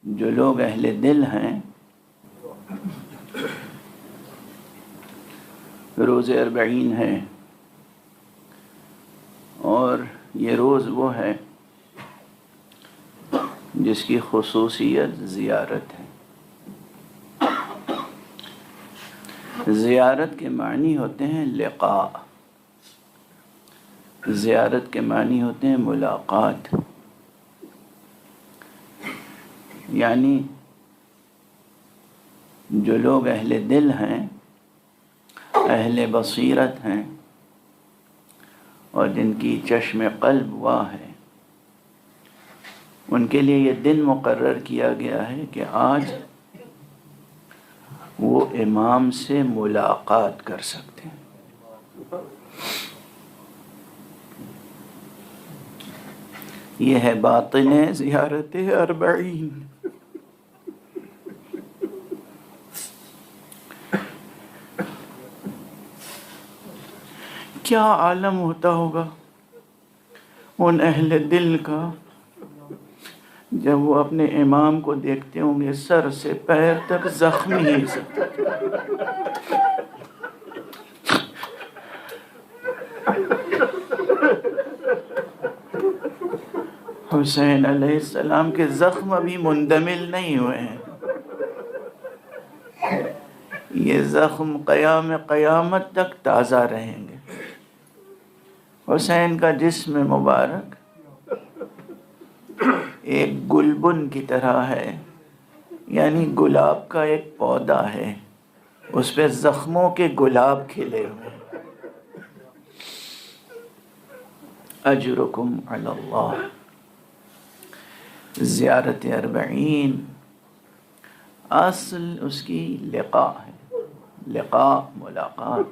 جو لوگ اہل دل ہیں روز اربعین ہے، اور یہ روز وہ ہے جس کی خصوصیت زیارت ہے۔ زیارت کے معنی ہوتے ہیں لقاء، زیارت کے معنی ہوتے ہیں ملاقات، یعنی جو لوگ اہل دل ہیں، اہل بصیرت ہیں، اور جن کی چشم قلب واہ ہے، ان کے لیے یہ دن مقرر کیا گیا ہے کہ آج وہ امام سے ملاقات کر سکتے ہیں۔ یہ ہے باطن زیارت اربعین۔ کیا عالم ہوتا ہوگا ان اہل دل کا جب وہ اپنے امام کو دیکھتے ہوں گے سر سے پیر تک زخمی ہی حسین علیہ السلام کے زخم ابھی مندمل نہیں ہوئے ہیں، یہ زخم قیامت تک تازہ رہیں گے۔ حسین کا جسم مبارک ایک گلبن کی طرح ہے، یعنی گلاب کا ایک پودا ہے، اس پہ زخموں کے گلاب کھلے ہوئے ہیں۔ اجرکم علی اللہ۔ زیارت اربعین اصل اس کی لقاء ہے، لقاء ملاقات،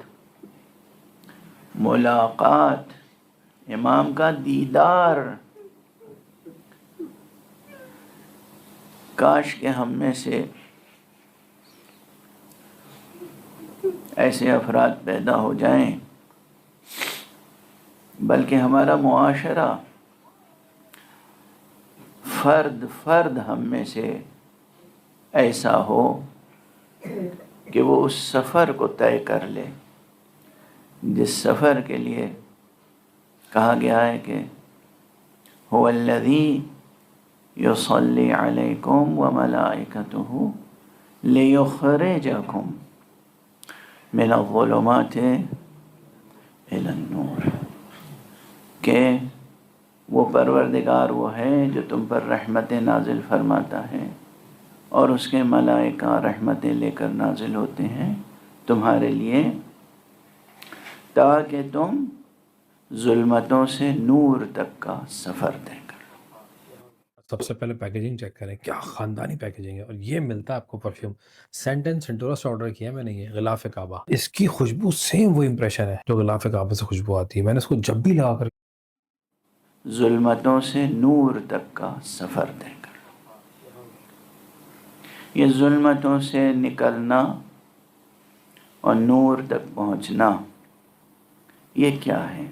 ملاقات امام کا دیدار۔ کاش کہ ہم میں سے ایسے افراد پیدا ہو جائیں، بلکہ ہمارا معاشرہ فرد فرد ہم میں سے ایسا ہو کہ وہ اس سفر کو طے کر لے جس سفر کے لیے کہا گیا ہے کہ هو الذی یصلی علیکم وملائکتہ لیخرجکم من الظلمات الی النور، کہ وہ پروردگار وہ ہے جو تم پر رحمتیں نازل فرماتا ہے، اور اس کے ملائکہ رحمتیں لے کر نازل ہوتے ہیں تمہارے لیے، تاکہ تم ظلمتوں سے نور تک کا سفر طے کرو۔ سب سے پہلے پیکیجنگ چیک کریں، کیا خاندانی پیکیجنگ ہے، اور یہ ملتا ہے آپ کو پرفیوم سینٹن سینٹورا سے آرڈر کیا میں نے، یہ غلاف کعبہ، اس کی خوشبو سیم وہ امپریشن ہے جو غلاف کعبہ سے خوشبو آتی ہے۔ میں نے اس کو جب بھی لگا کر ظلمتوں سے نور تک کا سفر طے کرو۔ یہ ظلمتوں سے نکلنا اور نور تک پہنچنا، یہ کیا ہے؟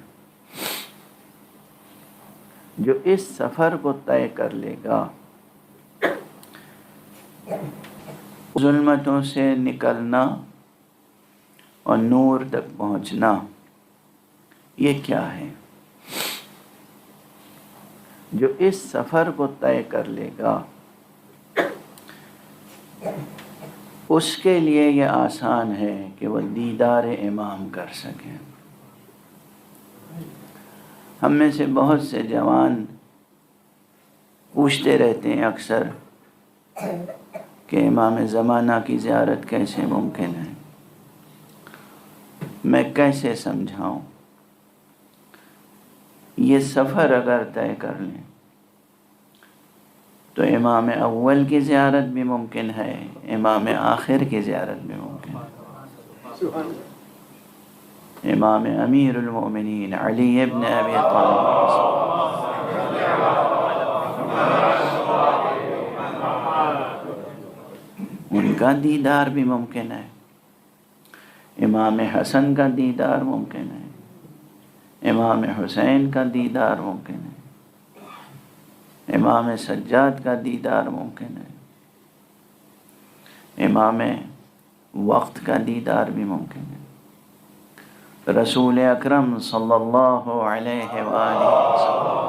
جو اس سفر کو طے کر لے گا، ظلمتوں سے نکلنا اور نور تک پہنچنا، یہ کیا ہے؟ جو اس سفر کو طے کر لے گا اس کے لیے یہ آسان ہے کہ وہ دیدار امام کر سکے۔ ہم میں سے بہت سے جوان پوچھتے رہتے ہیں اکثر کہ امام زمانہ کی زیارت کیسے ممکن ہے، میں کیسے سمجھاؤں؟ یہ سفر اگر طے کر لیں تو امام اول کی زیارت بھی ممکن ہے، امام آخر کی زیارت بھی ممکن ہے۔ امام امیر المومنین علی ابن ابی طالب، ان کا دیدار بھی ممکن ہے، امام حسن کا دیدار ممکن ہے، امام حسین کا دیدار ممکن ہے، امام سجاد کا دیدار ممکن ہے، امام وقت کا دیدار بھی ممکن ہے۔ رسول اکرم صلی اللہ علیہ وآلہ وسلم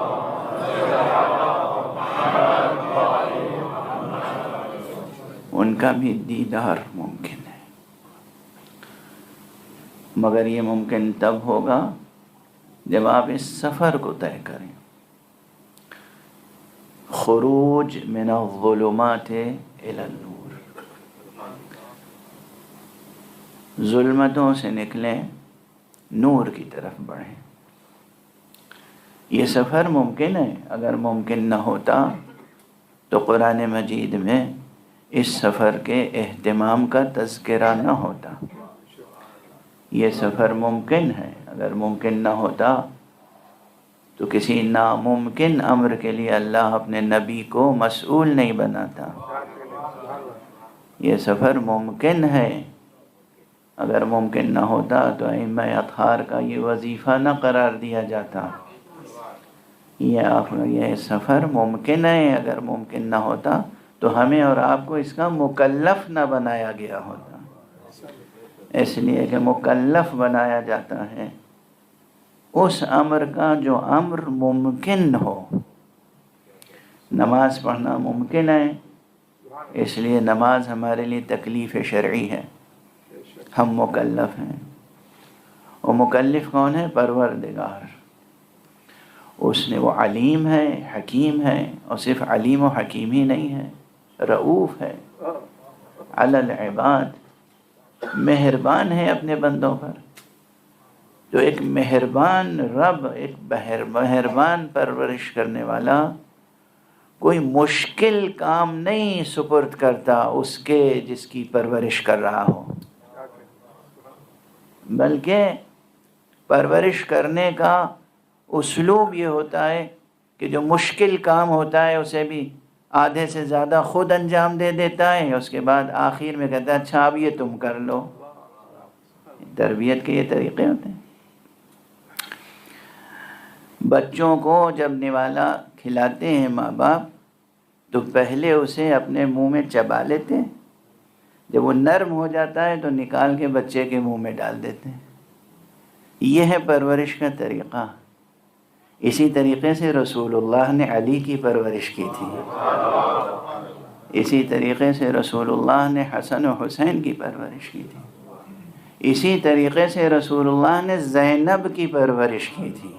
ان کا بھی دیدار ممکن ہے، مگر یہ ممکن تب ہوگا جب آپ اس سفر کو طے کریں، خروج من الظلمات الی النور، ظلمتوں سے نکلیں نور کی طرف بڑھیں۔ یہ سفر ممکن ہے، اگر ممکن نہ ہوتا تو قرآن مجید میں اس سفر کے اہتمام کا تذکرہ نہ ہوتا۔ یہ سفر ممکن ہے، اگر ممکن نہ ہوتا تو کسی ناممکن امر کے لیے اللہ اپنے نبی کو مسئول نہیں بناتا۔ یہ سفر ممکن ہے، اگر ممکن نہ ہوتا تو ائمہ اطہار کا یہ وظیفہ نہ قرار دیا جاتا۔ یہ سفر ممکن ہے، اگر ممکن نہ ہوتا تو ہمیں اور آپ کو اس کا مکلف نہ بنایا گیا ہوتا۔ اس لیے کہ مکلف بنایا جاتا ہے اس امر کا جو امر ممکن ہو۔ نماز پڑھنا ممکن ہے، اس لیے نماز ہمارے لیے تکلیف شرعی ہے، ہم مکلف ہیں۔ اور مکلف کون ہے؟ پروردگار۔ اس نے وہ علیم ہے، حکیم ہے، اور صرف علیم و حکیم ہی نہیں ہے، رؤوف ہے علی العباد، مہربان ہے اپنے بندوں پر۔ جو ایک مہربان رب، ایک مہربان پرورش کرنے والا کوئی مشکل کام نہیں سپرد کرتا اس کے جس کی پرورش کر رہا ہو، بلکہ پرورش کرنے کا اسلوب یہ ہوتا ہے کہ جو مشکل کام ہوتا ہے اسے بھی آدھے سے زیادہ خود انجام دے دیتا ہے، اس کے بعد آخر میں کہتا ہے اچھا اب یہ تم کر لو۔ تربیت کے یہ طریقے ہوتے ہیں۔ بچوں کو جب نوالا کھلاتے ہیں ماں باپ تو پہلے اسے اپنے منہ میں چبا لیتے ہیں، جب وہ نرم ہو جاتا ہے تو نکال کے بچے کے منہ میں ڈال دیتے ہیں۔ یہ ہے پرورش کا طریقہ۔ اسی طریقے سے رسول اللہ نے علی کی پرورش کی تھی، اسی طریقے سے رسول اللہ نے حسن و حسین کی پرورش کی تھی، اسی طریقے سے رسول اللہ نے زینب کی پرورش کی تھی۔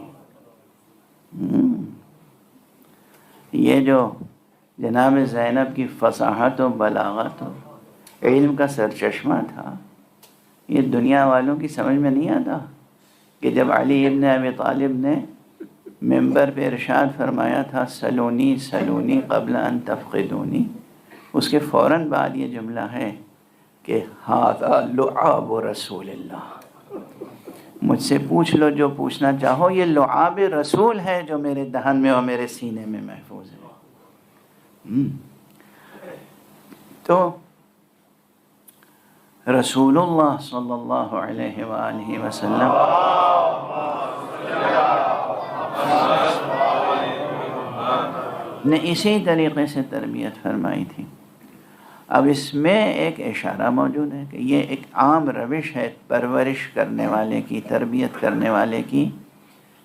یہ جو جناب زینب کی فصاحت و بلاغت و علم کا سرچشمہ تھا، یہ دنیا والوں کی سمجھ میں نہیں آتا کہ جب علی ابن ابی طالب نے ممبر پہ ارشاد فرمایا تھا سلونی سلونی قبل ان تفقدونی، اس کے فوراً بعد یہ جملہ ہے کہ ھذا لعاب رسول اللہ، مجھ سے پوچھ لو جو پوچھنا چاہو، یہ لعاب رسول ہے جو میرے دہن میں اور میرے سینے میں محفوظ ہے۔ تو رسول اللہ صلی اللہ علیہ وآلہ وسلم نے اسی طریقے سے تربیت فرمائی تھی۔ اب اس میں ایک اشارہ موجود ہے کہ یہ ایک عام روش ہے پرورش کرنے والے کی، تربیت کرنے والے کی،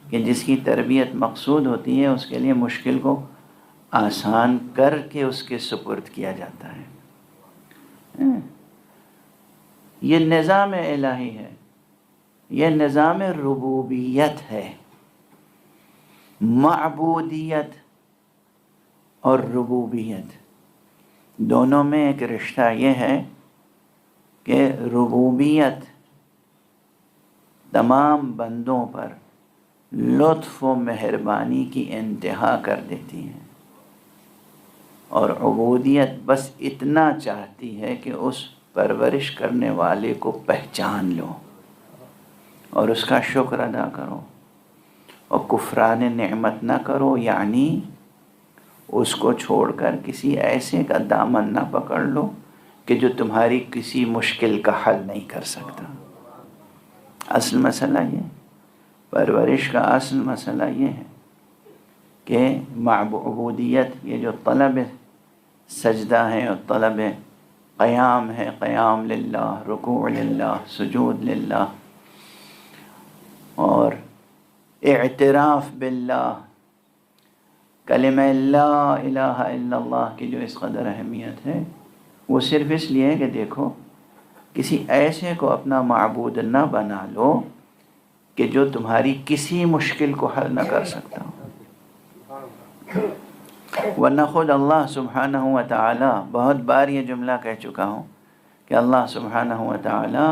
کہ جس کی تربیت مقصود ہوتی ہے اس کے لیے مشکل کو آسان کر کے اس کے سپرد کیا جاتا ہے۔ یہ نظام الہی ہے، یہ نظام ربوبیت ہے۔ معبودیت اور ربوبیت دونوں میں ایک رشتہ یہ ہے کہ ربوبیت تمام بندوں پر لطف و مہربانی کی انتہا کر دیتی ہے، اور عبودیت بس اتنا چاہتی ہے کہ اس پرورش کرنے والے کو پہچان لو اور اس کا شکر ادا کرو اور کفران نعمت نہ کرو، یعنی اس کو چھوڑ کر کسی ایسے کا دامن نہ پکڑ لو کہ جو تمہاری کسی مشکل کا حل نہیں کر سکتا۔ اصل مسئلہ یہ، پرورش کا اصل مسئلہ یہ ہے کہ عبودیت، یہ جو طلب سجدہ ہے اور طلب قیام ہے، قیام للہ، رکوع للہ، سجود للہ، اور اعتراف باللہ، کلمہ لا الہ الا اللہ کی جو اس قدر اہمیت ہے، وہ صرف اس لیے ہے کہ دیکھو کسی ایسے کو اپنا معبود نہ بنا لو کہ جو تمہاری کسی مشکل کو حل نہ کر سکتا ہو، ورنہ خود اللہ سبحانہ و تعالی، بہت بار یہ جملہ کہہ چکا ہوں کہ اللہ سبحانہ و تعالی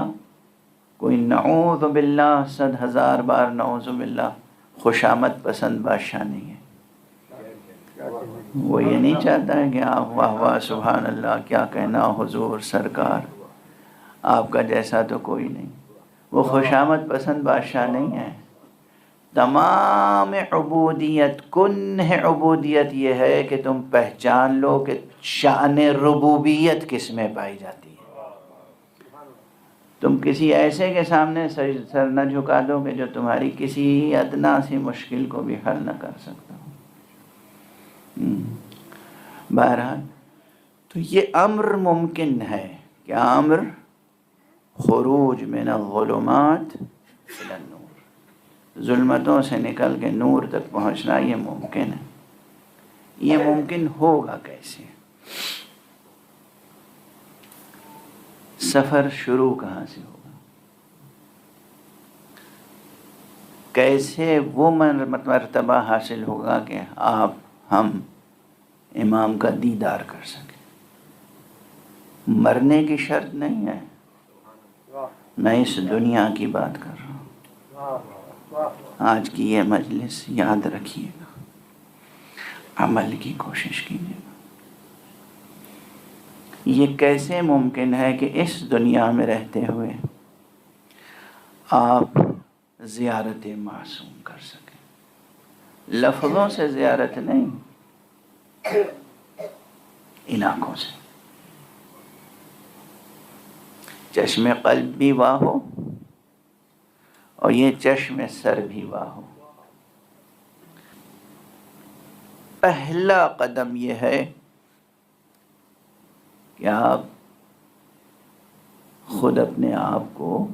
کوئی نعوذ باللہ 100,000 بار نعوذ باللہ خوشامد پسند بادشاہ نہیں ہے۔ وہ یہ نہیں چاہتا ہے کہ آپ واہ واہ سبحان اللہ کیا کہنا حضور سرکار، آپ کا جیسا تو کوئی نہیں۔ وہ خوشامد پسند بادشاہ نہیں ہے۔ تمام عبودیت، کنہ عبودیت یہ ہے کہ تم پہچان لو کہ شأن ربوبیت کس میں پائی جاتی ہے۔ تم کسی ایسے کے سامنے سر نہ جھکا دو کہ جو تمہاری کسی ادنا سی مشکل کو بھی حل نہ کر سکتا ہو۔ بہرحال تو یہ امر ممکن ہے، کیا امر؟ خروج من الظلمات الی النور، ظلمتوں سے نکل کے نور تک پہنچنا یہ ممکن ہے۔ یہ ممکن ہوگا کیسے؟ سفر شروع کہاں سے ہوگا؟ کیسے وہ مرتبہ حاصل ہوگا کہ ہم امام کا دیدار کر سکیں؟ مرنے کی شرط نہیں ہے، میں اس دنیا کی بات کر رہا ہوں۔ آج کی یہ مجلس یاد رکھیے گا، عمل کی کوشش کیجیے گا۔ یہ کیسے ممکن ہے کہ اس دنیا میں رہتے ہوئے آپ زیارت معصوم کر سکیں؟ لفظوں سے زیارت نہیں، ان آنکھوں سے۔ چشم قلب بھی واہ ہو اور یہ چشم سر بھی واہ ہو۔ پہلا قدم یہ ہے کہ آپ خود اپنے آپ کو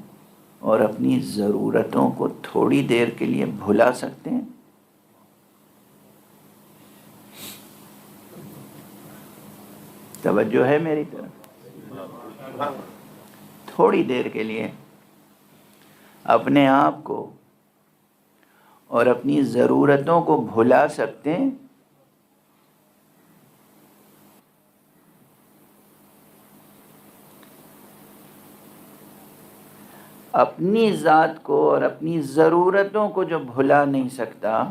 اور اپنی ضرورتوں کو تھوڑی دیر کے لیے بھلا سکتے ہیں۔ توجہ ہے میری طرف؟ تھوڑی دیر کے لیے اپنے آپ کو اور اپنی ضرورتوں کو بھلا سکتے ہیں۔ اپنی ذات کو اور اپنی ضرورتوں کو جو بھلا نہیں سکتا،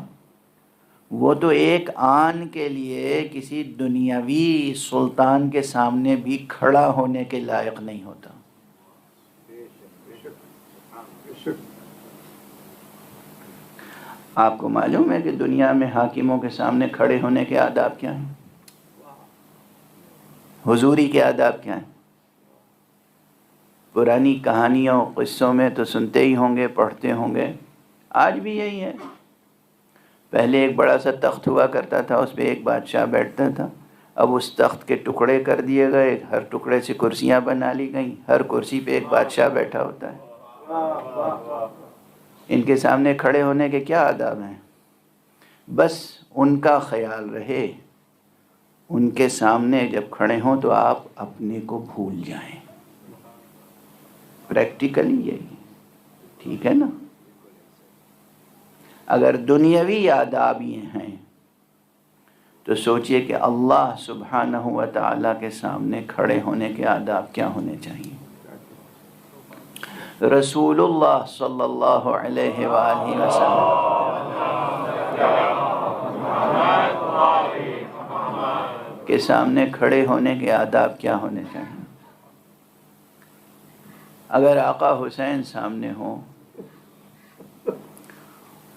وہ تو ایک آن کے لیے کسی دنیاوی سلطان کے سامنے بھی کھڑا ہونے کے لائق نہیں ہوتا۔ آپ کو معلوم ہے کہ دنیا میں حاکموں کے سامنے کھڑے ہونے کے آداب کیا ہیں؟ حضوری کے آداب کیا ہیں؟ پرانی کہانیوں قصوں میں تو سنتے ہی ہوں گے، پڑھتے ہوں گے، آج بھی یہی ہے۔ پہلے ایک بڑا سا تخت ہوا کرتا تھا، اس پہ ایک بادشاہ بیٹھتا تھا۔ اب اس تخت کے ٹکڑے کر دیے گئے، ہر ٹکڑے سے کرسیاں بنا لی گئیں، ہر کرسی پہ ایک بادشاہ بیٹھا ہوتا ہے۔ ان کے سامنے کھڑے ہونے کے کیا آداب ہیں؟ بس ان کا خیال رہے، ان کے سامنے جب کھڑے ہوں تو آپ اپنے کو بھول جائیں۔ پریکٹیکلی یہی، ٹھیک ہے نا؟ اگر دنیاوی آداب یہ ہیں تو سوچئے کہ اللہ سبحانہ و تعالیٰ کے سامنے کھڑے ہونے کے آداب کیا ہونے چاہیے۔ رسول اللہ صلی اللہ علیہ وآلہ وسلم کے سامنے کھڑے ہونے کے آداب کیا ہونے چاہیے۔ اگر آقا حسین سامنے ہوں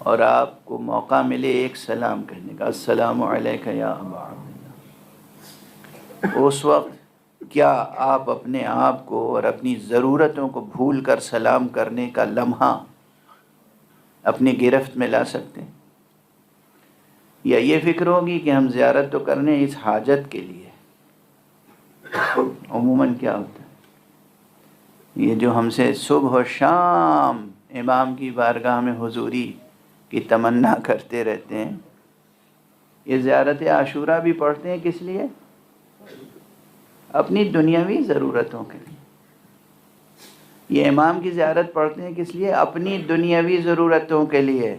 اور آپ کو موقع ملے ایک سلام کہنے کا، السلام علیک یا ابا عبداللہ، اس وقت کیا آپ اپنے آپ کو اور اپنی ضرورتوں کو بھول کر سلام کرنے کا لمحہ اپنی گرفت میں لا سکتے ہیں؟ یا یہ فکر ہوگی کہ ہم زیارت تو کرنے اس حاجت کے لیے، عموماً کیا ہوتا ہے، یہ جو ہم سے صبح و شام امام کی بارگاہ میں حضوری کی تمنا کرتے رہتے ہیں، یہ زیارت عاشورہ بھی پڑھتے ہیں کس لیے؟ اپنی دنیاوی ضرورتوں کے لیے۔ یہ امام کی زیارت پڑھتے ہیں کس لیے؟ اپنی دنیاوی ضرورتوں کے لیے۔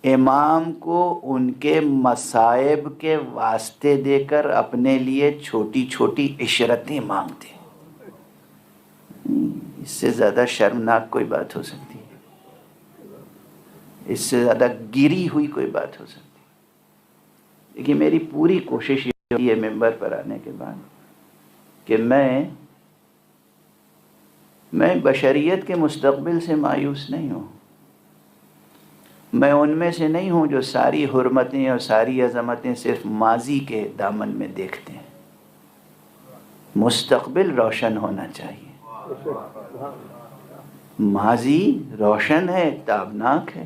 امام کو ان کے مصائب کے واسطے دے کر اپنے لیے چھوٹی چھوٹی عشرتیں مانگتے ہیں۔ اس سے زیادہ شرمناک کوئی بات ہو سکتی ہے؟ اس سے زیادہ گری ہوئی کوئی بات ہو سکتی ہے؟ دیکھیے میری پوری کوشش یہ ممبر پر آنے کے بعد کہ میں بشریت کے مستقبل سے مایوس نہیں ہوں۔ میں ان میں سے نہیں ہوں جو ساری حرمتیں اور ساری عظمتیں صرف ماضی کے دامن میں دیکھتے ہیں۔ مستقبل روشن ہونا چاہیے۔ ماضی روشن ہے، تابناک ہے،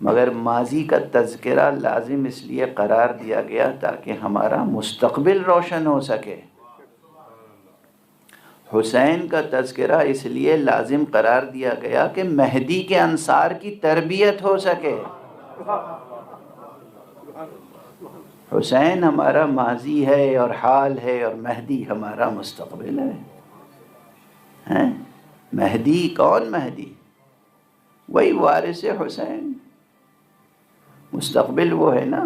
مگر ماضی کا تذکرہ لازم اس لیے قرار دیا گیا تاکہ ہمارا مستقبل روشن ہو سکے۔ حسین کا تذکرہ اس لیے لازم قرار دیا گیا کہ مہدی کے انصار کی تربیت ہو سکے۔ حسین ہمارا ماضی ہے اور حال ہے، اور مہدی ہمارا مستقبل ہے۔ مہدی کون؟ مہدی وہی وارث حسین، مستقبل وہ ہے نا۔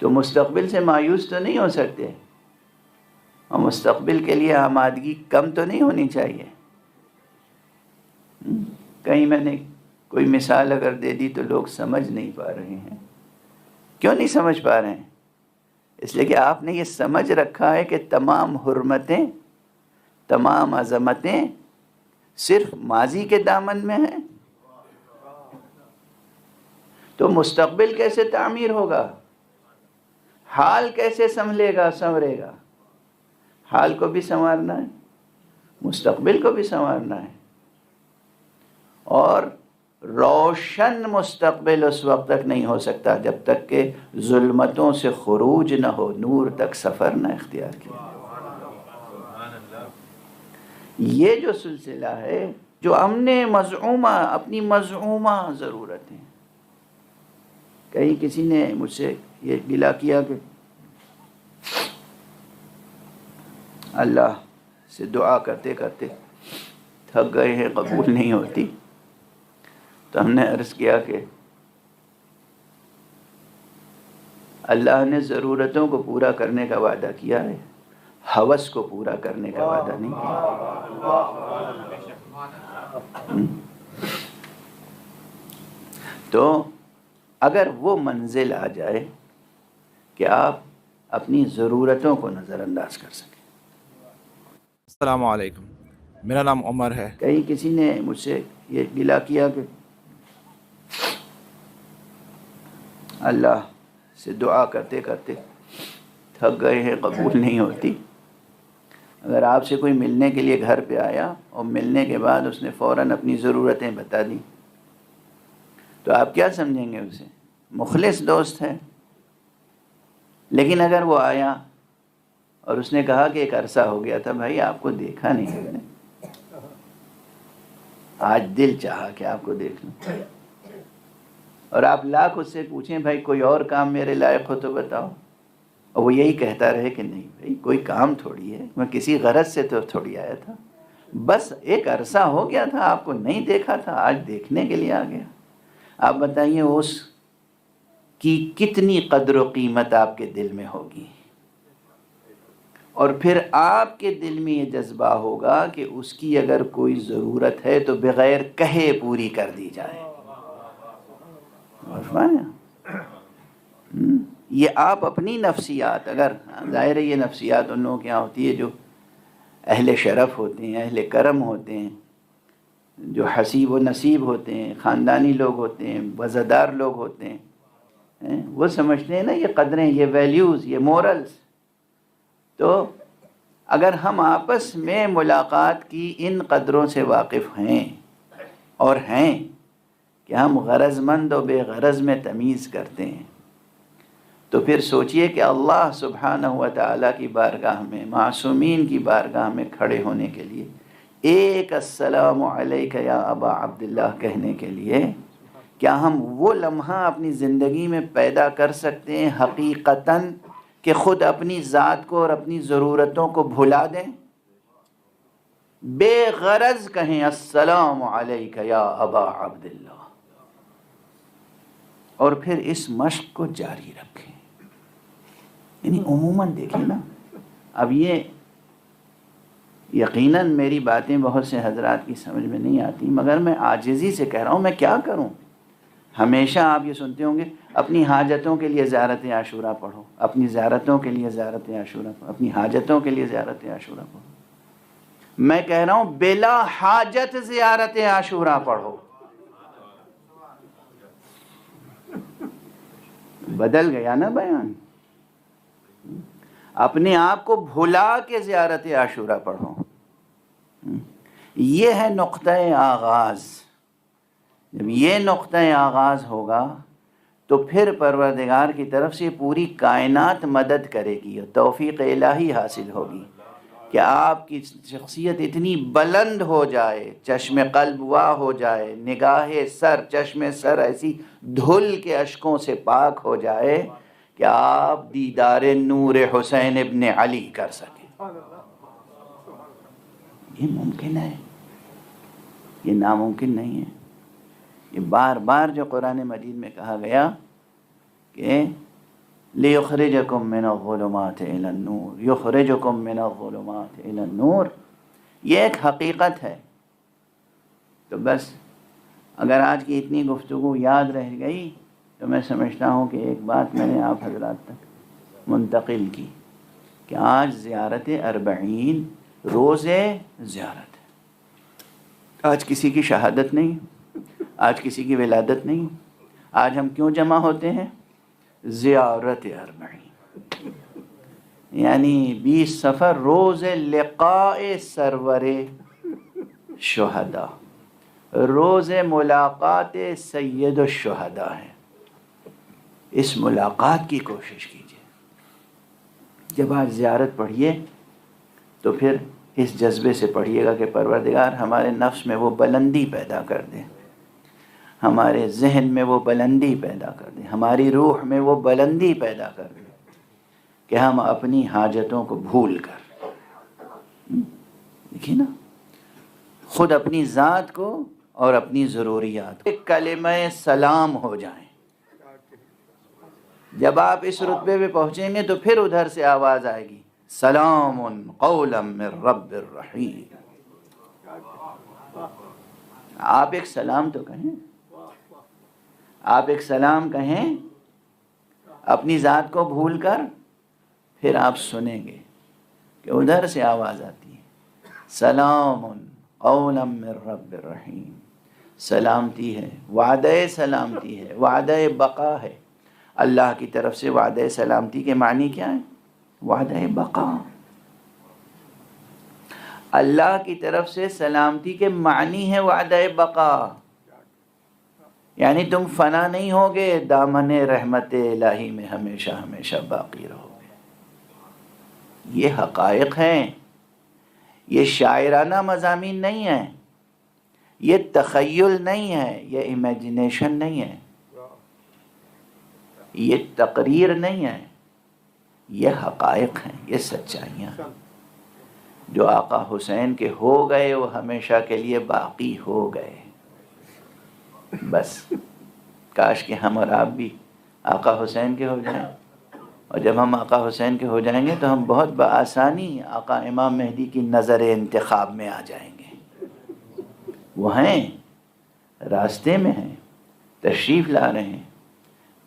تو مستقبل سے مایوس تو نہیں ہو سکتے، اور مستقبل کے لیے آمادگی کم تو نہیں ہونی چاہیے۔ کہیں میں نے کوئی مثال اگر دے دی تو لوگ سمجھ نہیں پا رہے ہیں۔ کیوں نہیں سمجھ پا رہے ہیں؟ اس لیے کہ آپ نے یہ سمجھ رکھا ہے کہ تمام حرمتیں، تمام عظمتیں صرف ماضی کے دامن میں ہیں۔ تو مستقبل کیسے تعمیر ہوگا؟ حال کیسے سنبھلے گا، سنورے گا؟ حال کو بھی سنوارنا ہے، مستقبل کو بھی سنوارنا ہے، اور روشن مستقبل اس وقت تک نہیں ہو سکتا جب تک کہ ظلمتوں سے خروج نہ ہو، نور تک سفر نہ اختیار کیا۔ یہ جو سلسلہ ہے، جو ہم نے مزعومہ، اپنی مزعومہ ضرورتیں، کہیں کسی نے مجھ سے یہ گلہ کیا کہ اللہ سے دعا کرتے کرتے تھک گئے ہیں، قبول نہیں ہوتی، تو ہم نے عرض کیا کہ اللہ نے ضرورتوں کو پورا کرنے کا وعدہ کیا ہے، ہوس کو پورا کرنے کا وعدہ نہیں کیا۔ تو اگر وہ منزل آ جائے کہ آپ اپنی ضرورتوں کو نظر انداز کر سکیں۔ السلام علیکم، میرا نام عمر ہے۔ کہیں کسی نے مجھ سے یہ گلہ کیا کہ اللہ سے دعا کرتے کرتے تھک گئے ہیں، قبول نہیں ہوتی۔ اگر آپ سے کوئی ملنے کے لیے گھر پہ آیا اور ملنے کے بعد اس نے فوراً اپنی ضرورتیں بتا دیں تو آپ کیا سمجھیں گے؟ اسے مخلص دوست ہے۔ لیکن اگر وہ آیا اور اس نے کہا کہ ایک عرصہ ہو گیا تھا بھائی آپ کو دیکھا نہیں میں نے، آج دل چاہا کہ آپ کو دیکھ لوں، اور آپ لاکھ اس سے پوچھیں بھائی کوئی اور کام میرے لائق ہو تو بتاؤ، اور وہ یہی کہتا رہے کہ نہیں بھائی کوئی کام تھوڑی ہے، میں کسی غرض سے تو تھوڑی آیا تھا، بس ایک عرصہ ہو گیا تھا آپ کو نہیں دیکھا تھا، آج دیکھنے کے لیے آ گیا۔ آپ بتائیے اس کی کتنی قدر و قیمت آپ کے دل میں ہوگی، اور پھر آپ کے دل میں یہ جذبہ ہوگا کہ اس کی اگر کوئی ضرورت ہے تو بغیر کہے پوری کر دی جائے۔ یہ آپ اپنی نفسیات، اگر ظاہر ہے یہ نفسیات ان لوگوں کے یہاں ہوتی ہے جو اہل شرف ہوتے ہیں، اہل کرم ہوتے ہیں، جو حسیب و نصیب ہوتے ہیں، خاندانی لوگ ہوتے ہیں، وزادار لوگ ہوتے ہیں، وہ سمجھتے ہیں نا یہ قدریں، یہ ویلیوز، یہ مورلز۔ تو اگر ہم آپس میں ملاقات کی ان قدروں سے واقف ہیں اور ہیں کہ ہم غرض مند و بے غرض میں تمیز کرتے ہیں، تو پھر سوچئے کہ اللہ سبحانہ و تعالیٰ کی بارگاہ میں، معصومین کی بارگاہ میں کھڑے ہونے کے لیے ایک السلام علیک یا ابا عبداللہ کہنے کے لیے کیا ہم وہ لمحہ اپنی زندگی میں پیدا کر سکتے ہیں حقیقتاً کہ خود اپنی ذات کو اور اپنی ضرورتوں کو بھلا دیں، بے غرض کہیں السلام علیک یا ابا عبداللہ، اور پھر اس مشق کو جاری رکھیں؟ یعنی عموماً دیکھیں نا، اب یہ یقیناً میری باتیں بہت سے حضرات کی سمجھ میں نہیں آتی، مگر میں عاجزی سے کہہ رہا ہوں، میں کیا کروں؟ ہمیشہ آپ یہ سنتے ہوں گے اپنی حاجتوں کے لیے زیارت عاشورہ پڑھو، اپنی زیارتوں کے لیے زیارت عاشورہ پڑھو، اپنی حاجتوں کے لیے زیارت عاشورہ پڑھو۔ میں کہہ رہا ہوں بلا حاجت زیارت عاشورہ پڑھو۔ بدل گیا نا بیان؟ اپنے آپ کو بھلا کے زیارت عاشورہ پڑھو۔ یہ ہے نقطہ آغاز۔ جب یہ نقطہ آغاز ہوگا تو پھر پروردگار کی طرف سے پوری کائنات مدد کرے گی اور توفیق الہی حاصل ہوگی کہ آپ کی شخصیت اتنی بلند ہو جائے، چشم قلب وا ہو جائے، نگاہ سر، چشم سر ایسی دھل کے اشکوں سے پاک ہو جائے کہ آپ دیدار نور حسین ابن علی کر سکیں۔ یہ ممکن ہے، یہ ناممکن نہیں ہے۔ یہ بار بار جو قرآن مجید میں کہا گیا کہ لِيُخْرِجَكُم مِّنَ الظُّلُمَاتِ إِلَى النُّورِ، يُخْرِجُكُم مِّنَ الظُّلُمَاتِ إِلَى النُّورِ، یہ ایک حقیقت ہے۔ تو بس اگر آج کی اتنی گفتگو یاد رہ گئی تو میں سمجھتا ہوں کہ ایک بات میں نے آپ حضرات تک منتقل کی کہ آج زیارت اربعین روز زیارت ہے۔ آج کسی کی شہادت نہیں، آج کسی کی ولادت نہیں، آج ہم کیوں جمع ہوتے ہیں؟ زیارت اربعین، یعنی 20 صفر روز لقاء سرور شہداء، روز ملاقات سید الشہداء ہے۔ اس ملاقات کی کوشش کیجیے۔ جب آج زیارت پڑھیے تو پھر اس جذبے سے پڑھیے گا کہ پروردگار ہمارے نفس میں وہ بلندی پیدا کر دے، ہمارے ذہن میں وہ بلندی پیدا کر دے، ہماری روح میں وہ بلندی پیدا کر دے کہ ہم اپنی حاجتوں کو بھول کر، دیکھیے نا، خود اپنی ذات کو اور اپنی ضروریات کو کلمہ سلام ہو جائیں۔ جب آپ اس رتبے پہ پہنچیں گے تو پھر ادھر سے آواز آئے گی سلام قولا من رب الرحیم۔ آپ ایک سلام تو کہیں، آپ ایک سلام کہیں اپنی ذات کو بھول کر، پھر آپ سنیں گے کہ ادھر سے آواز آتی ہے سلام قولا من رب الرحیم۔ سلامتی ہے، وعدہ سلامتی ہے، وعدہ بقا ہے۔ اللہ کی طرف سے وعدہ سلامتی کے معنی کیا ہے؟ وعدہ بقا۔ اللہ کی طرف سے سلامتی کے معنی ہے وعدہ بقا، یعنی تم فنا نہیں ہوگے، دامن رحمت الہی میں ہمیشہ ہمیشہ باقی رہو گے۔ یہ حقائق ہیں، یہ شاعرانہ مضامین نہیں ہیں، یہ تخیل نہیں ہے، یہ امیجنیشن نہیں ہے، یہ تقریر نہیں ہے، یہ حقائق ہیں، یہ سچائیاں ہیں۔ جو آقا حسین کے ہو گئے وہ ہمیشہ کے لیے باقی ہو گئے۔ بس کاش کہ ہم اور آپ بھی آقا حسین کے ہو جائیں، اور جب ہم آقا حسین کے ہو جائیں گے تو ہم بہت بآسانی آقا امام مہدی کی نظر انتخاب میں آ جائیں گے۔ وہ ہیں، راستے میں ہیں، تشریف لا رہے ہیں،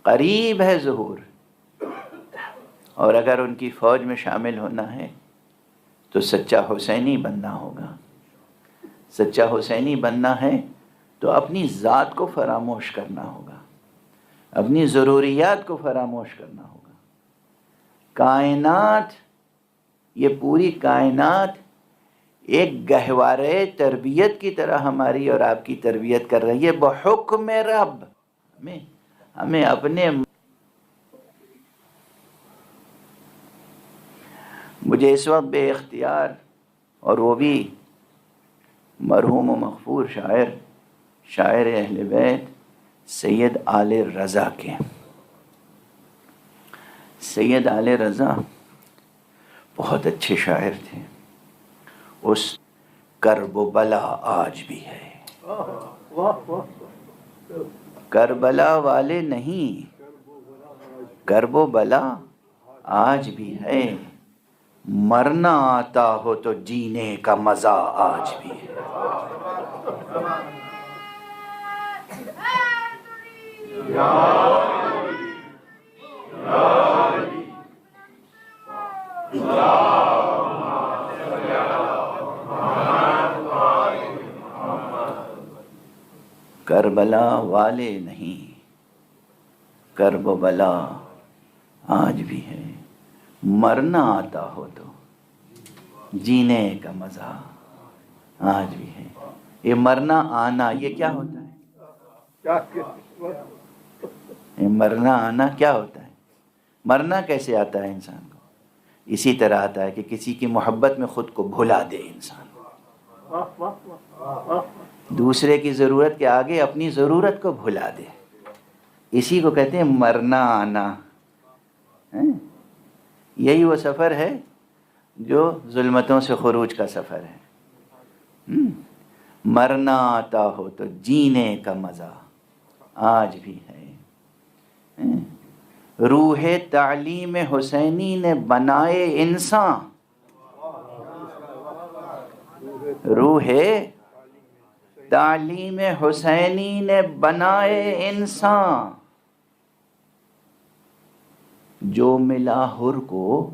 قریب ہے ظہور، اور اگر ان کی فوج میں شامل ہونا ہے تو سچا حسینی بننا ہوگا۔ سچا حسینی بننا ہے تو اپنی ذات کو فراموش کرنا ہوگا، اپنی ضروریات کو فراموش کرنا ہوگا۔ کائنات، یہ پوری کائنات ایک گہوارے تربیت کی طرح ہماری اور آپ کی تربیت کر رہی ہے بحکم رب۔ ہمیں اپنے مجھے اس وقت بے اختیار، اور وہ بھی مرحوم و مغفور شاعر اہل بیت سید آل رضا کے، سید آل رضا بہت اچھے شاعر تھے. اس کرب و بلا آج بھی ہے، کربلا والے نہیں، کرب و بلا آج بھی ہے، مرنا آتا ہو تو جینے کا مزہ آج بھی ہے. کربلا والے نہیں، کرب و بلا آج بھی ہے، مرنا آتا ہو تو جینے کا مزہ آج بھی ہے. یہ مرنا آنا یہ کیا ہوتا ہے؟ یہ مرنا آنا کیا ہوتا ہے؟ مرنا کیسے آتا ہے انسان کو؟ اسی طرح آتا ہے کہ کسی کی محبت میں خود کو بھلا دے انسان، دوسرے کی ضرورت کے آگے اپنی ضرورت کو بھلا دے، اسی کو کہتے ہیں مرنا آنا. یہی وہ سفر ہے جو ظلمتوں سے خروج کا سفر ہے. مرنا آتا ہو تو جینے کا مزہ آج بھی ہے. روح تعلیم حسینی نے بنائے انسان، روح تعلیم حسینی نے بنائے انسان، جو ملا حر کو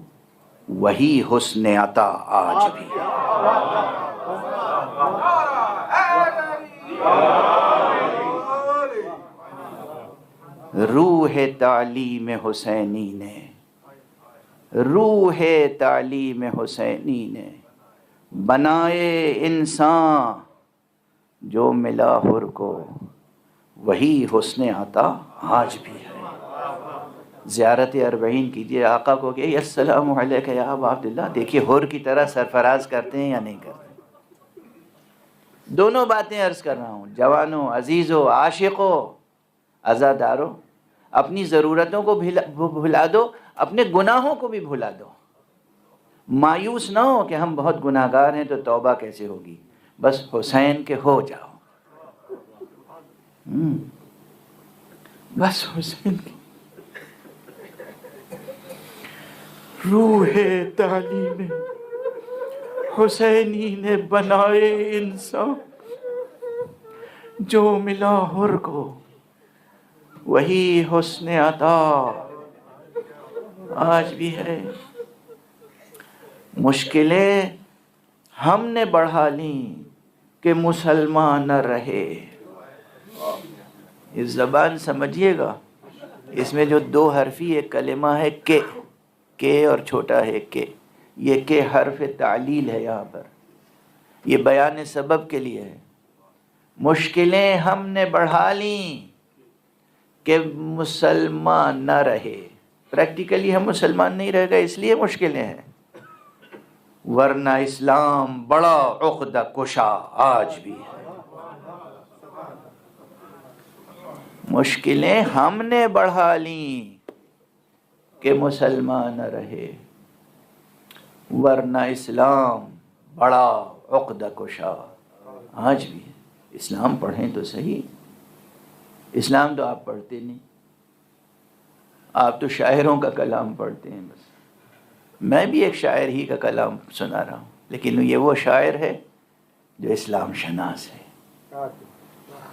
وہی حسن عطا آج بھی. روح تعلیم حسینی نے، روح تعلیم حسینی نے بنائے انسان، جو ملا حر کو وہی حسن عطا آج بھی ہے. زیارت اربعین کیجئے، آقا کو کہ السلام علیکہ یا ابا عبداللہ. دیکھیے حر کی طرح سرفراز کرتے ہیں یا نہیں کرتے. دونوں باتیں عرض کر رہا ہوں، جوانوں، عزیزوں، عاشقوں، عزاداروں، اپنی ضرورتوں کو بھلا دو، اپنے گناہوں کو بھی بھلا دو. مایوس نہ ہو کہ ہم بہت گناہ گار ہیں تو توبہ کیسے ہوگی، بس حسین کے ہو جاؤ. بس حسین کی روح تعلیم حسینی نے بنائے انسان، جو ملا حر کو وہی حسن عطا آج بھی ہے. مشکلیں ہم نے بڑھا لیں کہ مسلمان نہ رہے. اس زبان سمجھیے گا، اس میں جو دو حرفی ایک کلمہ ہے کہ اور چھوٹا ہے کہ، یہ کہ حرف تعلیل ہے. یہاں پر یہ بیان سبب کے لیے ہے. مشکلیں ہم نے بڑھا لیں کہ مسلمان نہ رہے. پریکٹیکلی ہم مسلمان نہیں رہ گئے اس لیے مشکلیں ہیں، ورنہ اسلام بڑا عقدہ کشا آج بھی ہے. مشکلیں ہم نے بڑھا لیں کہ مسلمان نہ رہے، ورنہ اسلام بڑا عقدہ کشا آج بھی ہے. اسلام پڑھیں تو صحیح. اسلام تو آپ پڑھتے نہیں، آپ تو شاعروں کا کلام پڑھتے ہیں. بس میں بھی ایک شاعر ہی کا کلام سنا رہا ہوں، لیکن یہ وہ شاعر ہے جو اسلام شناس ہے،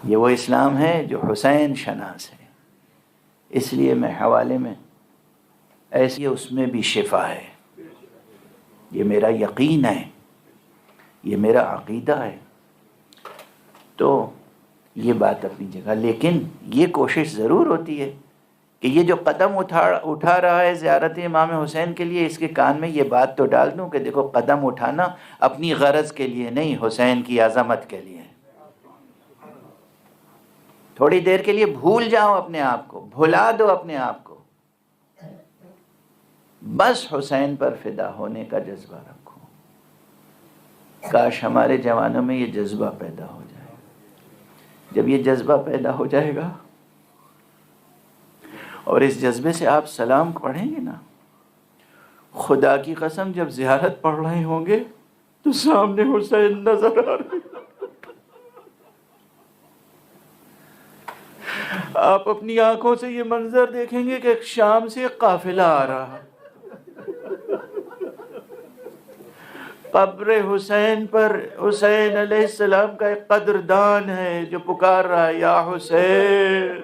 یہ وہ اسلام ہے جو حسین شناس ہے. اس لیے میں حوالے میں ایسی اس میں بھی شفا ہے، یہ میرا یقین ہے، یہ میرا عقیدہ ہے. تو یہ بات اپنی جگہ، لیکن یہ کوشش ضرور ہوتی ہے کہ یہ جو قدم اٹھا رہا ہے زیارت امام حسین کے لیے، اس کے کان میں یہ بات تو ڈال دوں کہ دیکھو قدم اٹھانا اپنی غرض کے لیے نہیں، حسین کی عظمت کے لیے. تھوڑی دیر کے لیے بھول جاؤ اپنے آپ کو، بھلا دو اپنے آپ کو. بس حسین پر فدا ہونے کا جذبہ رکھو۔ کاش ہمارے جوانوں میں یہ جذبہ پیدا ہو جائے۔ جب یہ جذبہ پیدا ہو جائے گا اور اس جذبے سے آپ سلام پڑھیں گے نا، خدا کی قسم جب زیارت پڑھ رہے ہوں گے تو سامنے حسین نظر آ رہے، آپ اپنی آنکھوں سے یہ منظر دیکھیں گے کہ ایک شام سے ایک قافلہ آ رہا ہے، قبر حسین پر حسین علیہ السلام کا ایک قدردان ہے جو پکار رہا ہے، یا حسین،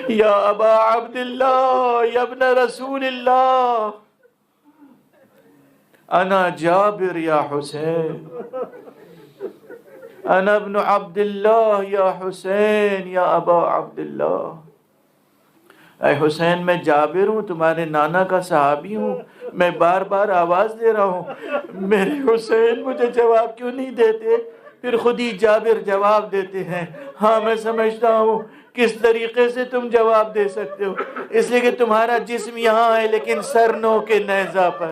یا ابا عبداللہ، یا ابن رسول اللہ، انا جابر یا حسین، انا ابن عبداللہ یا حسین یا ابا عبداللہ۔ اے حسین، میں جابر ہوں، تمہارے نانا کا صحابی ہوں، میں بار بار آواز دے رہا ہوں، میرے حسین مجھے جواب کیوں نہیں دیتے؟ پھر خود ہی جابر جواب دیتے ہیں، ہاں میں سمجھتا ہوں کس طریقے سے تم جواب دے سکتے ہو، اس لیے کہ تمہارا جسم یہاں ہے لیکن سر نو کے نیزہ پر۔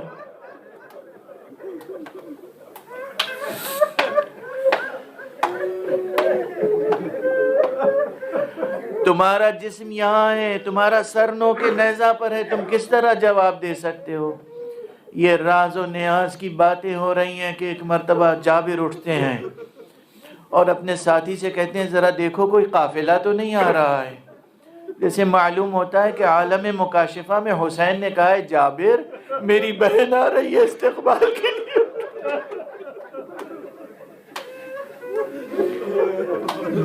تمہارا جسم یہاں ہے، تمہارا سر نو کے نیزہ پر ہے، تم کس طرح جواب دے سکتے ہو؟ یہ راز و نیاز کی باتیں ہو رہی ہیں کہ ایک مرتبہ جابر اٹھتے ہیں اور اپنے ساتھی سے کہتے ہیں ذرا دیکھو کوئی قافلہ تو نہیں آ رہا ہے۔ جیسے معلوم ہوتا ہے کہ عالم مکاشفہ میں حسین نے کہا ہے جابر میری بہن آ رہی ہے استقبال کے لیے۔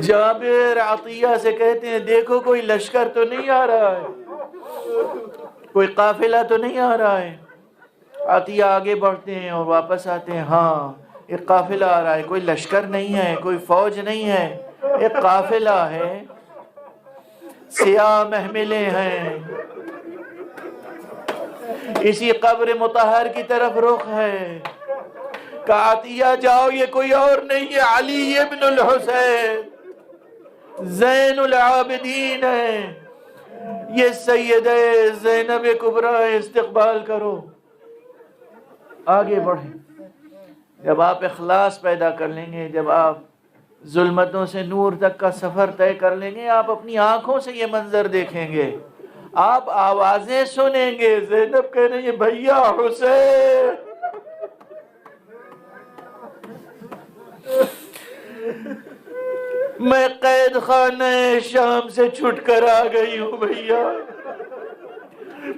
جابر عطیہ سے کہتے ہیں دیکھو کوئی لشکر تو نہیں آ رہا ہے، کوئی قافلہ تو نہیں آ رہا ہے۔ عطیہ آگے بڑھتے ہیں اور واپس آتے ہیں، ہاں ایک قافلہ آ رہا ہے، کوئی لشکر نہیں ہے، کوئی فوج نہیں ہے، ایک قافلہ ہے، سیاہ محملیں ہیں، اسی قبر مطہر کی طرف رخ ہے۔ کہا عطیہ جاؤ، یہ کوئی اور نہیں ہے، علی ابن الحسین زین العابدین ہے، یہ سیدہ زینب کبریٰ استقبال کرو۔ آگے بڑھیں۔ جب آپ اخلاص پیدا کر لیں گے، جب آپ ظلمتوں سے نور تک کا سفر طے کر لیں گے، آپ اپنی آنکھوں سے یہ منظر دیکھیں گے، آپ آوازیں سنیں گے، زینب کہہ رہی ہے بھیا حسین۔ میں قید خانہ شام سے چھٹ کر آ گئی ہوں بھیا،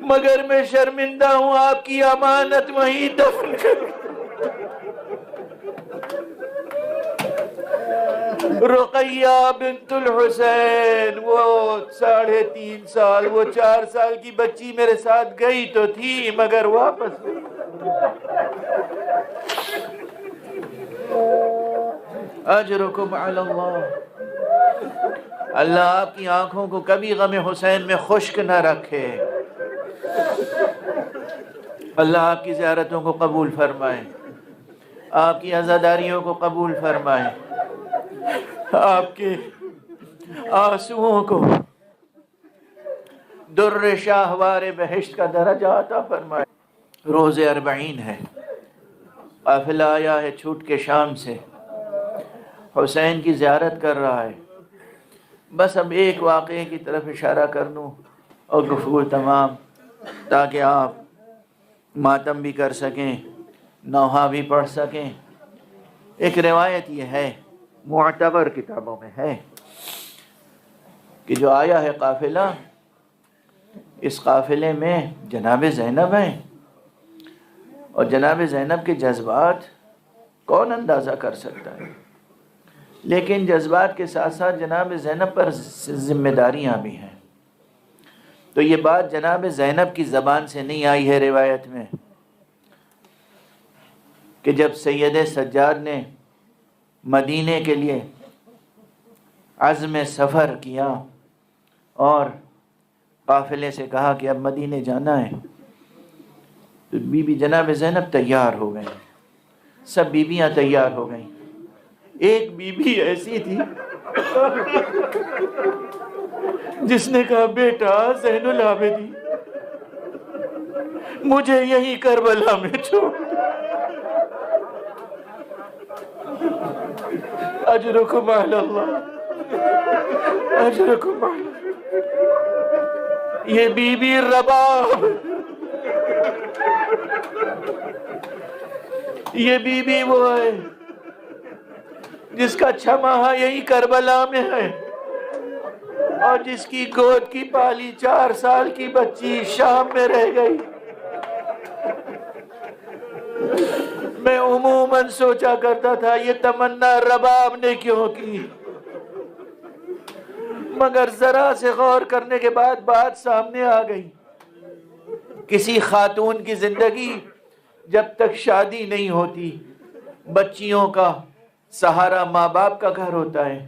مگر میں شرمندہ ہوں، آپ کی امانت وہیں دفن کر۔ رقیہ بنت الحسین، وہ 3.5 سال، وہ 4 سال کی بچی میرے ساتھ گئی تو تھی مگر واپس اجرکم علی اللہ۔ اللہ آپ کی آنکھوں کو کبھی غم حسین میں خشک نہ رکھے، اللہ آپ کی زیارتوں کو قبول فرمائے، آپ کی عزاداریوں کو قبول فرمائے، آپ کے آنسوؤں کو در شاہوار بہشت کا درجہ عطا فرمائے۔ روز 40 ہے، قافلہ آیا ہے چھوٹ کے شام سے، حسین کی زیارت کر رہا ہے۔ بس اب ایک واقعے کی طرف اشارہ کر دوں اور گفتگو تمام، تاکہ آپ ماتم بھی کر سکیں، نوحہ بھی پڑھ سکیں۔ ایک روایت یہ ہے، معتبر کتابوں میں ہے، کہ جو آیا ہے قافلہ، اس قافلے میں جناب زینب ہیں، اور جناب زینب کے جذبات کون اندازہ کر سکتا ہے، لیکن جذبات کے ساتھ ساتھ جناب زینب پر ذمہ داریاں بھی ہیں۔ تو یہ بات جناب زینب کی زبان سے نہیں آئی ہے روایت میں، کہ جب سید سجاد نے مدینے کے لیے عزم سفر کیا اور قافلے سے کہا کہ اب مدینے جانا ہے، تو بی بی جناب زینب تیار ہو گئیں، سب بیویاں تیار ہو گئیں۔ ایک بی بی ایسی تھی جس نے کہا بیٹا زین العابدین، مجھے یہی کربلا میں چھوڑ دو۔ اجرکم علی اللہ، اجرکم علی اللہ۔ یہ بی بی رباب، یہ بی بی وہ ہے جس کا 6 ماہ یہی کربلا میں ہے، اور جس کی گود کی پالی 4 سال کی بچی شام میں رہ گئی۔ میں عموماً سوچا کرتا تھا یہ تمنا رباب نے کیوں کی، مگر ذرا سے غور کرنے کے بعد بات سامنے آ گئی۔ کسی خاتون کی زندگی جب تک شادی نہیں ہوتی، بچیوں کا سہارا ماں باپ کا گھر ہوتا ہے،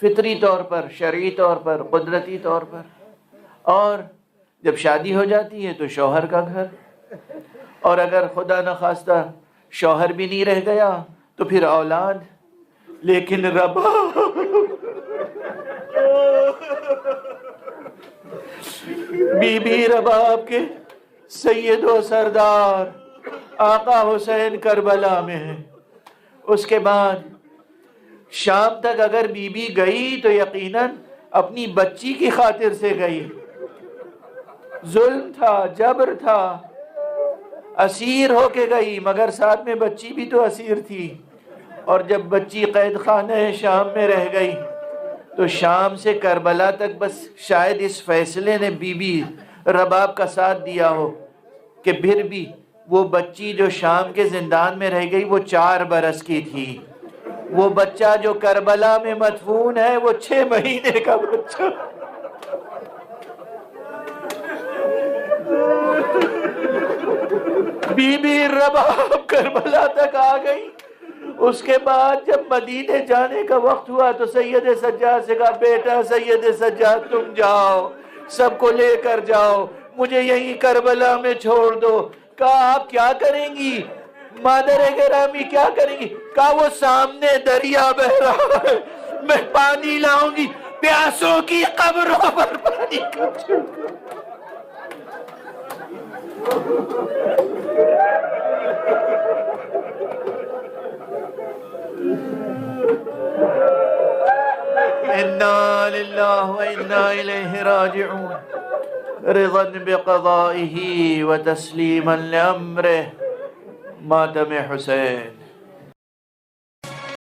فطری طور پر، شرعی طور پر، قدرتی طور پر، اور جب شادی ہو جاتی ہے تو شوہر کا گھر، اور اگر خدا نخواستہ شوہر بھی نہیں رہ گیا تو پھر اولاد۔ لیکن رباب، بی بی رباب کے سید و سردار آقا حسین کربلا میں ہے۔ اس کے بعد شام تک اگر بی بی گئی تو یقیناً اپنی بچی کی خاطر سے گئی۔ ظلم تھا، جبر تھا، اسیر ہو کے گئی، مگر ساتھ میں بچی بھی تو اسیر تھی۔ اور جب بچی قید خانہ شام میں رہ گئی تو شام سے کربلا تک بس شاید اس فیصلے نے بی بی رباب کا ساتھ دیا ہو کہ پھر بھی وہ بچی جو شام کے زندان میں رہ گئی وہ 4 برس کی تھی، وہ بچہ جو کربلا میں مدفون ہے وہ 6 مہینے کا بچہ۔ بی بی رباب کربلا تک آ گئی۔ اس کے بعد جب مدینے جانے کا وقت ہوا تو سید سجاد سے کہا، بیٹا سید سجاد تم جاؤ، سب کو لے کر جاؤ، مجھے یہیں کربلا میں چھوڑ دو۔ کہا آپ کیا کریں گی مادر گرامی، کیا کریں گی؟ کہا وہ سامنے دریا بہ رہا ہے، میں پانی لاؤں گی، پیاسوں کی قبروں پر پانی کا چھڑکاؤ۔ انا للہ و انا الیہ راجعون، رضا بقضائہ و تسلیما لامرہ، ماتم حسین۔